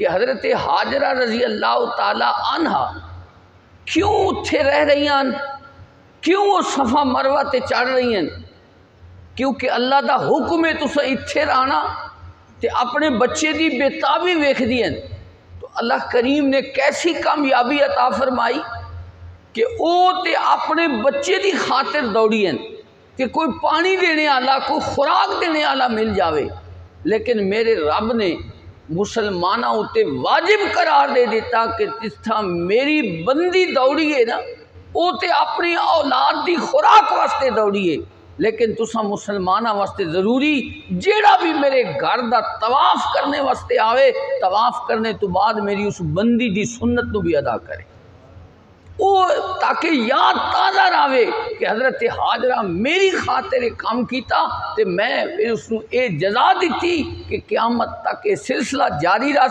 کہ حضرت حاجرہ رضی اللہ تعالی عنہا کیوں اتھے رہ رہی ہیں، کیوں وہ صفا مروہ تے چڑھ رہی ہیں؟ کیونکہ اللہ دا حکم ہے تسا اتھے رہنا تے اپنے بچے دی بےتابی ویکھ دی ہیں۔ تو اللہ کریم نے کیسی کامیابی عطا فرمائی کہ او تے اپنے بچے دی خاطر دوڑی ہیں کہ کوئی پانی دینے والا، کوئی خوراک دینے والا مل جاوے، لیکن میرے رب نے مسلمانہ اتے واجب قرار دے دیتا کہ جس طرح میری بندی دوڑی ہے نا، او تے اپنی اولاد دی خوراک واسطے دوڑی ہے، لیکن تسا مسلمانہ واسطے ضروری جیڑا بھی میرے گھر دا طواف کرنے واسطے آوے، طواف کرنے تو بعد میری اس بندی دی سنت نو بھی ادا کرے، او تاکہ یاد تازہ راوے کہ حضرت حاجرہ میری خاطر کام کیتا تے میں اس نو اے جزا دیتی کہ قیامت تک یہ سلسلہ جاری رہا۔